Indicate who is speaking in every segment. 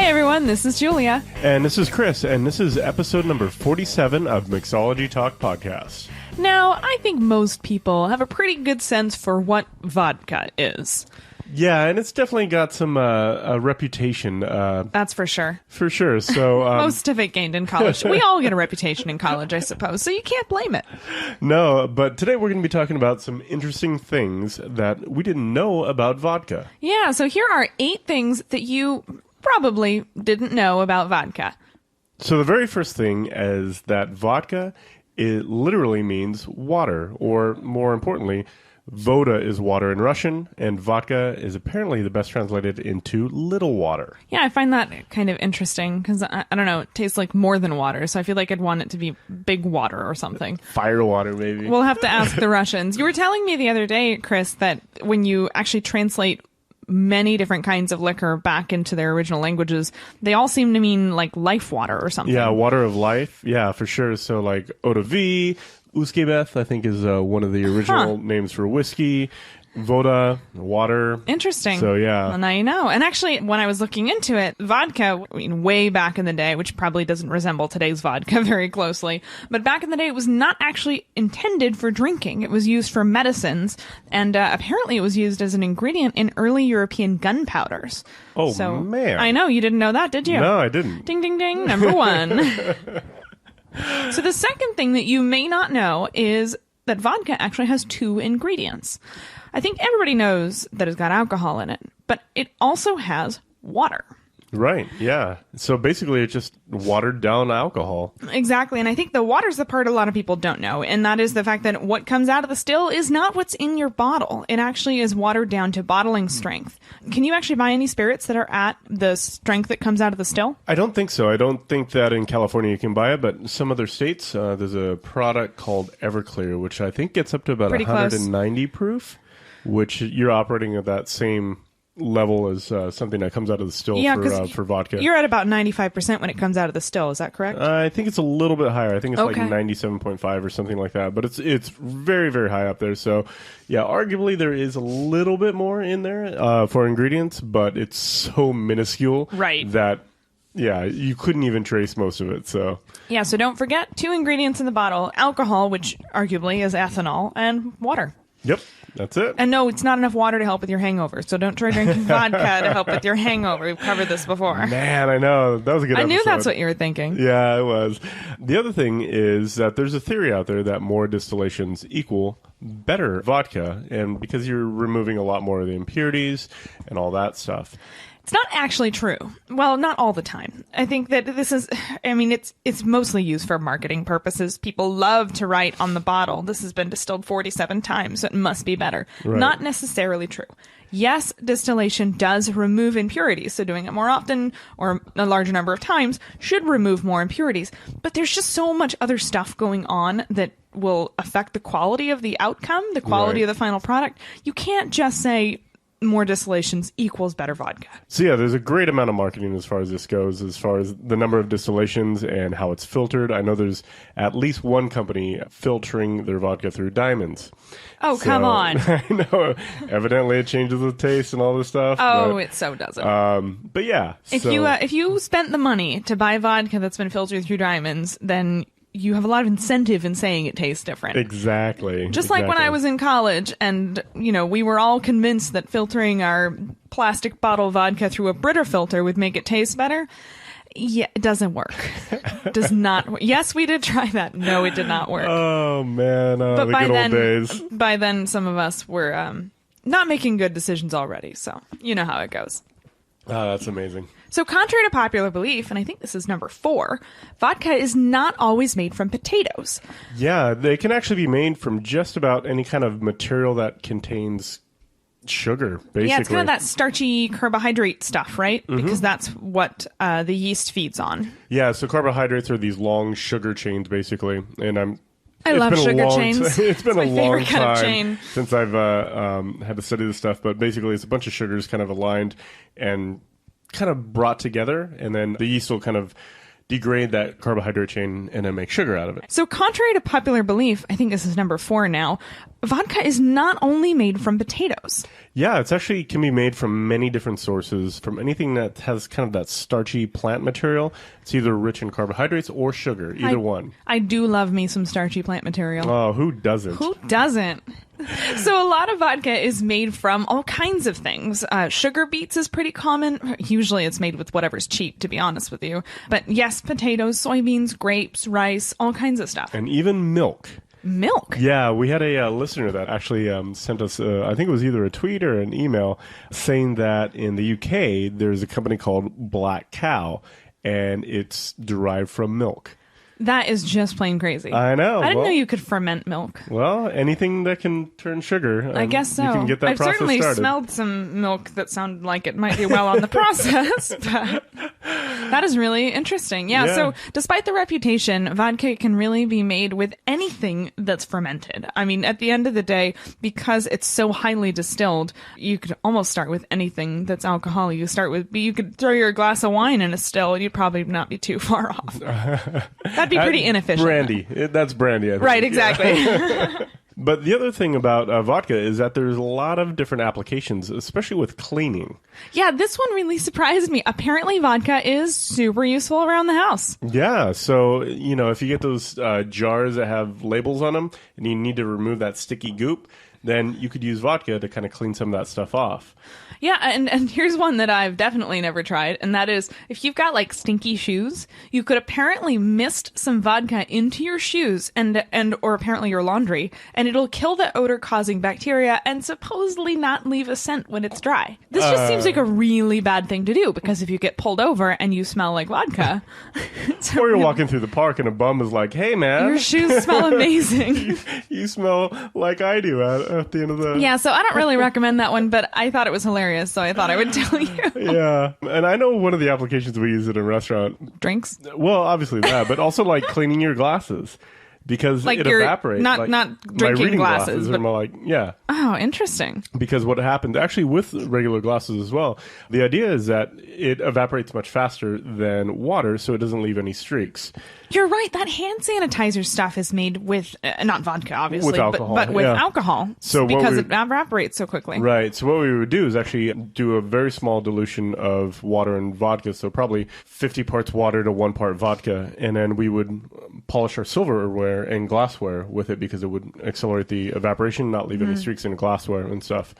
Speaker 1: everyone, this is Julia.
Speaker 2: And this is Chris, and this is episode number 47 of Mixology Talk Podcast.
Speaker 1: Now, I think most people have a pretty good sense for what vodka is.
Speaker 2: Yeah, and it's definitely got some a reputation.
Speaker 1: That's for sure.
Speaker 2: For sure. So
Speaker 1: Most of it gained in college. We all get a reputation in college, I suppose, so you can't blame it.
Speaker 2: No, but today we're going to be talking about some interesting things that we didn't know about vodka.
Speaker 1: Yeah, so here are 8 things that you probably didn't know about vodka.
Speaker 2: So the very first thing is that vodka, it literally means water, or more importantly, voda is water in Russian, and vodka is apparently the best translated into little water.
Speaker 1: Yeah, I find that kind of interesting because, I don't know, it tastes like more than water, so I feel like I'd want it to be big water or something.
Speaker 2: Fire water, maybe.
Speaker 1: We'll have to ask the Russians. You were telling me the other day, Chris, that when you actually translate many different kinds of liquor back into their original languages, they all seem to mean like life water or something.
Speaker 2: Yeah, water of life. Yeah, for sure. So like eau de vie, Uskebeth, I think is one of the original names for whiskey. Voda, water.
Speaker 1: Interesting.
Speaker 2: So, yeah.
Speaker 1: Well, now you know. And actually, when I was looking into it, vodka, I mean, way back in the day, which probably doesn't resemble today's vodka very closely, but back in the day, it was not actually intended for drinking. It was used for medicines, and apparently it was used as an ingredient in early European gunpowders.
Speaker 2: Oh, man.
Speaker 1: I know. You didn't know that, did you?
Speaker 2: No, I didn't.
Speaker 1: Ding, ding, ding. Number 1. So the second thing that you may not know is that vodka actually has 2 ingredients. I think everybody knows that it's got alcohol in it, but it also has water.
Speaker 2: Right, yeah. So basically it's just watered down alcohol.
Speaker 1: Exactly, and I think the water's the part a lot of people don't know, and that is the fact that what comes out of the still is not what's in your bottle. It actually is watered down to bottling strength. Can you actually buy any spirits that are at the strength that comes out of the still?
Speaker 2: I don't think so. I don't think that in California you can buy it, but some other states, there's a product called Everclear, which I think gets up to about 190 proof, which you're operating at that same level as something that comes out of the still for vodka.
Speaker 1: You're at about 95% when it comes out of the still, is that correct?
Speaker 2: I think it's a little bit higher. I think it's like 97.5 or something like that, but it's very, very high up there. So, yeah, arguably there is a little bit more in there for ingredients, but it's so minuscule that, yeah, you couldn't even trace most of it. So
Speaker 1: yeah, so don't forget 2 ingredients in the bottle: alcohol, which arguably is ethanol, and water.
Speaker 2: Yep, that's it.
Speaker 1: And no, it's not enough water to help with your hangover, so don't try drinking vodka to help with your hangover. We've covered this before.
Speaker 2: Man, I know. That was a good episode.
Speaker 1: I knew that's what you were thinking.
Speaker 2: Yeah, it was. The other thing is that there's a theory out there that more distillations equal better vodka, and because you're removing a lot more of the impurities and all that stuff.
Speaker 1: It's not actually true. Well, not all the time. I think that this is, I mean, it's mostly used for marketing purposes. People love to write on the bottle, this has been distilled 47 times, so it must be better.
Speaker 2: Right.
Speaker 1: Not necessarily true. Yes, distillation does remove impurities, so doing it more often or a larger number of times should remove more impurities. But there's just so much other stuff going on that will affect the quality of the outcome, the quality of the final product. You can't just say more distillations equals better vodka.
Speaker 2: So yeah, there's a great amount of marketing as far as this goes, as far as the number of distillations and how it's filtered. I know there's at least one company filtering their vodka through diamonds.
Speaker 1: Oh, so, come on.
Speaker 2: I know. Evidently it changes the taste and all this stuff.
Speaker 1: Oh, it so doesn't.
Speaker 2: But yeah.
Speaker 1: If you spent the money to buy vodka that's been filtered through diamonds, then you have a lot of incentive in saying it tastes different.
Speaker 2: Exactly.
Speaker 1: Just like when I was in college and, you know, we were all convinced that filtering our plastic bottle vodka through a Brita filter would make it taste better. Yeah, it doesn't work. It does not work. Yes, we did try that. No, it did not work.
Speaker 2: Oh, man. But the good old days.
Speaker 1: By then, some of us were not making good decisions already. So, you know how it goes.
Speaker 2: Oh, that's amazing.
Speaker 1: So contrary to popular belief, and I think this is number 4, vodka is not always made from potatoes.
Speaker 2: Yeah, they can actually be made from just about any kind of material that contains sugar, basically.
Speaker 1: Yeah, it's kind of that starchy carbohydrate stuff, right? Mm-hmm. Because that's what the yeast feeds on.
Speaker 2: Yeah, so carbohydrates are these long sugar chains, basically. And
Speaker 1: I love sugar chains.
Speaker 2: It's been a long time since I've had to study this stuff, but basically it's a bunch of sugars kind of aligned and kind of brought together, and then the yeast will kind of degrade that carbohydrate chain and then make sugar out of it.
Speaker 1: So contrary to popular belief, I think this is number 4 now, vodka is not only made from potatoes.
Speaker 2: Yeah, it's actually can be made from many different sources, from anything that has kind of that starchy plant material. It's either rich in carbohydrates or sugar, either one.
Speaker 1: I do love me some starchy plant material.
Speaker 2: Oh, who doesn't?
Speaker 1: Who doesn't? So a lot of vodka is made from all kinds of things. Sugar beets is pretty common. Usually it's made with whatever's cheap, to be honest with you. But yes, potatoes, soybeans, grapes, rice, all kinds of stuff.
Speaker 2: And even milk.
Speaker 1: Milk?
Speaker 2: Yeah, we had a listener that actually sent us, I think it was either a tweet or an email, saying that in the UK, there's a company called Black Cow, and it's derived from milk.
Speaker 1: That is just plain crazy.
Speaker 2: I know.
Speaker 1: I didn't know you could ferment milk.
Speaker 2: Well, anything that can turn sugar.
Speaker 1: I guess so.
Speaker 2: You can get that
Speaker 1: I've
Speaker 2: process
Speaker 1: certainly
Speaker 2: started.
Speaker 1: smelled some milk that sounded like it might be well on the process, but that is really interesting. Yeah, so despite the reputation, vodka can really be made with anything that's fermented. I mean, at the end of the day, because it's so highly distilled, you could almost start with anything that's alcohol. You could throw your glass of wine in a still, and you'd probably not be too far off. That'd be pretty inefficient.
Speaker 2: Brandy. That's brandy, I think.
Speaker 1: Right, exactly. Yeah.
Speaker 2: But the other thing about vodka is that there's a lot of different applications, especially with cleaning.
Speaker 1: Yeah, this one really surprised me. Apparently, vodka is super useful around the house.
Speaker 2: Yeah, so, if you get those jars that have labels on them and you need to remove that sticky goop, then you could use vodka to kind of clean some of that stuff off.
Speaker 1: Yeah, and here's one that I've definitely never tried, and that is if you've got like stinky shoes, you could apparently mist some vodka into your shoes or apparently your laundry, and it'll kill the odor-causing bacteria and supposedly not leave a scent when it's dry. This just seems like a really bad thing to do, because if you get pulled over and you smell like vodka...
Speaker 2: or you're walking through the park and a bum is like, hey man,
Speaker 1: your shoes smell amazing.
Speaker 2: you smell like I do at the end of the...
Speaker 1: Yeah, so I don't really recommend that one, but I thought it was hilarious, so I thought I would tell you.
Speaker 2: Yeah, and I know one of the applications we use it in a restaurant.
Speaker 1: Drinks?
Speaker 2: Well, obviously that, but also like cleaning your glasses. Because
Speaker 1: like
Speaker 2: it evaporates.
Speaker 1: Not drinking glasses.
Speaker 2: But more like, yeah.
Speaker 1: Oh, interesting.
Speaker 2: Because what happened, actually with regular glasses as well, the idea is that it evaporates much faster than water, so it doesn't leave any streaks.
Speaker 1: You're right. That hand sanitizer stuff is made with, not vodka, obviously,
Speaker 2: with alcohol,
Speaker 1: but with alcohol.
Speaker 2: So
Speaker 1: because it evaporates so quickly.
Speaker 2: Right. So what we would do is actually do a very small dilution of water and vodka, so probably 50 parts water to 1 part vodka, and then we would polish our silverware and glassware with it because it would accelerate the evaporation, not leave any streaks in glassware and stuff.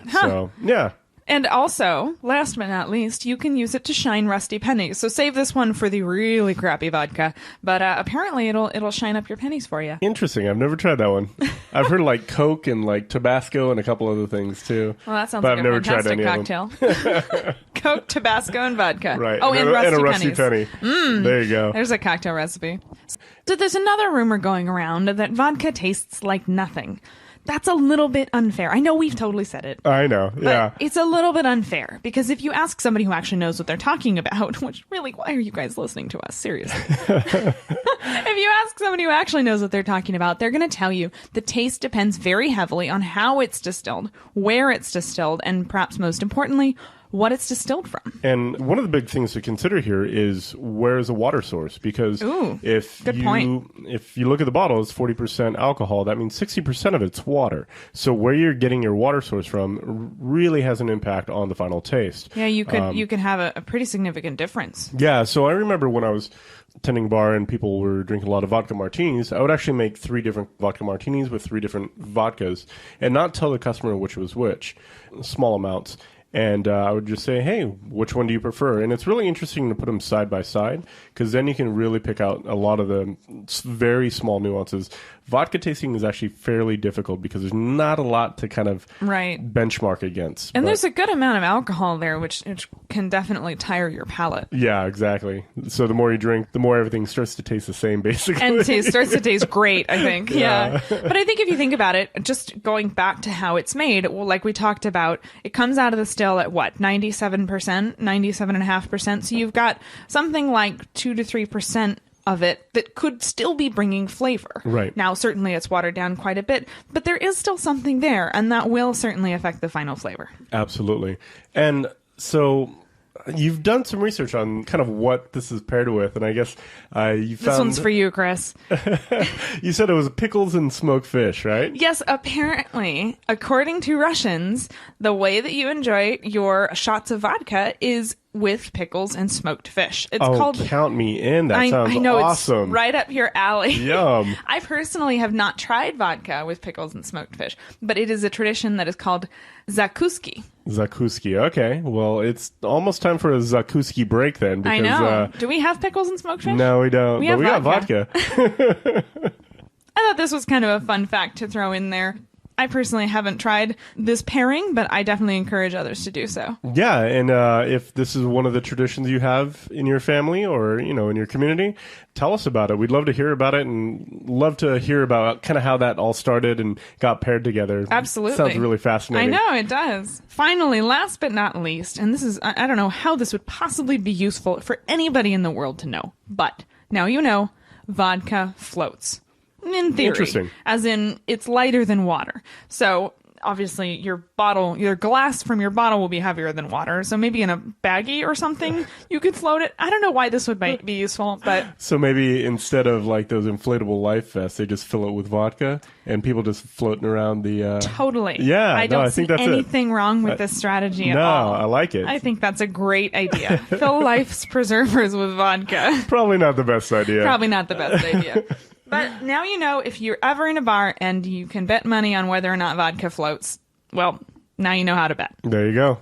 Speaker 1: Huh.
Speaker 2: So, yeah.
Speaker 1: And also, last but not least, you can use it to shine rusty pennies. So save this one for the really crappy vodka. But apparently it'll shine up your pennies for you.
Speaker 2: Interesting. I've never tried that one. I've heard like Coke and like Tabasco and a couple other things too.
Speaker 1: Well, that sounds
Speaker 2: but
Speaker 1: like a fantastic cocktail. Coke, Tabasco, and vodka.
Speaker 2: Right.
Speaker 1: Oh, and
Speaker 2: a
Speaker 1: rusty
Speaker 2: penny. There you go.
Speaker 1: There's a cocktail recipe. So there's another rumor going around that vodka tastes like nothing. That's a little bit unfair. I know we've totally said it.
Speaker 2: I know, yeah.
Speaker 1: But it's a little bit unfair, because if you ask somebody who actually knows what they're talking about, which really, why are you guys listening to us? Seriously. If you ask somebody who actually knows what they're talking about, they're going to tell you the taste depends very heavily on how it's distilled, where it's distilled, and perhaps most importantly, what it's distilled from.
Speaker 2: And one of the big things to consider here is where is the water source? Because if you look at the bottle, it's 40% alcohol. That means 60% of it's water. So where you're getting your water source from really has an impact on the final taste.
Speaker 1: Yeah, you could have a pretty significant difference.
Speaker 2: Yeah, so I remember when I was tending a bar and people were drinking a lot of vodka martinis, I would actually make 3 different vodka martinis with 3 different vodkas and not tell the customer which was which, small amounts. And I would just say, hey, which one do you prefer? And it's really interesting to put them side by side, because then you can really pick out a lot of the very small nuances. Vodka tasting is actually fairly difficult because there's not a lot to kind of benchmark against.
Speaker 1: And there's a good amount of alcohol there, which can definitely tire your palate.
Speaker 2: Yeah, exactly. So the more you drink, the more everything starts to taste the same, basically.
Speaker 1: And it starts to taste great, I think. Yeah. But I think if you think about it, just going back to how it's made, well, like we talked about, it comes out of the still at what, 97%, 97.5%. So you've got something like 2 to 3% of it that could still be bringing flavor.
Speaker 2: Right.
Speaker 1: Now, certainly it's watered down quite a bit, but there is still something there, and that will certainly affect the final flavor.
Speaker 2: Absolutely. And so you've done some research on kind of what this is paired with, and I guess you found...
Speaker 1: This one's for you, Chris.
Speaker 2: You said it was pickles and smoked fish, right?
Speaker 1: Yes, apparently, according to Russians, the way that you enjoy your shots of vodka is with pickles and smoked fish. It's called...
Speaker 2: count me in. That sounds
Speaker 1: I know,
Speaker 2: awesome.
Speaker 1: It's right up your alley.
Speaker 2: Yum.
Speaker 1: I personally have not tried vodka with pickles and smoked fish, but it is a tradition that is called zakuski.
Speaker 2: Zakuski. Okay. Well, it's almost time for a Zakuski break then. Because,
Speaker 1: I know. Do we have pickles and smoked fish?
Speaker 2: No, we don't. But we got vodka.
Speaker 1: I thought this was kind of a fun fact to throw in there. I personally haven't tried this pairing, but I definitely encourage others to do so.
Speaker 2: Yeah, and if this is one of the traditions you have in your family or, in your community, tell us about it. We'd love to hear about it and love to hear about kind of how that all started and got paired together.
Speaker 1: Absolutely.
Speaker 2: Sounds really fascinating.
Speaker 1: I know, it does. Finally, last but not least, and this is, I don't know how this would possibly be useful for anybody in the world to know, but now you know, vodka floats. In theory.
Speaker 2: Interesting.
Speaker 1: As in, it's lighter than water. So, obviously, your glass from your bottle will be heavier than water. So maybe in a baggie or something, you could float it. I don't know why this would be useful, but...
Speaker 2: So maybe instead of like those inflatable life vests, they just fill it with vodka and people just floating around the...
Speaker 1: Totally.
Speaker 2: Yeah,
Speaker 1: I don't see
Speaker 2: that's
Speaker 1: anything wrong with this strategy at all.
Speaker 2: No, I like it.
Speaker 1: I think that's a great idea. Fill life's preservers with vodka.
Speaker 2: Probably not the best idea.
Speaker 1: Probably not the best idea. But now you know, if you're ever in a bar and you can bet money on whether or not vodka floats, well, now you know how to bet.
Speaker 2: There you go.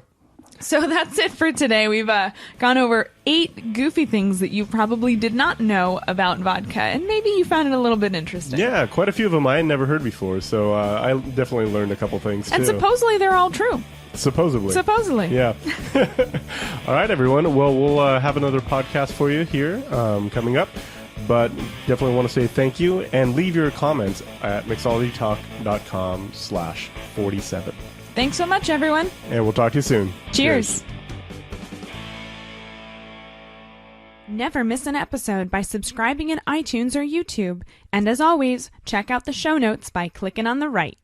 Speaker 1: So that's it for today. We've gone over 8 goofy things that you probably did not know about vodka, and maybe you found it a little bit interesting.
Speaker 2: Yeah, quite a few of them I had never heard before, so I definitely learned a couple things, too.
Speaker 1: And supposedly they're all true.
Speaker 2: Supposedly. Yeah. All right, everyone. Well, we'll have another podcast for you here coming up. But definitely want to say thank you and leave your comments at mixologytalk.com/47.
Speaker 1: Thanks so much, everyone.
Speaker 2: And we'll talk to you soon.
Speaker 1: Cheers. Never miss an episode by subscribing in iTunes or YouTube. And as always, check out the show notes by clicking on the right.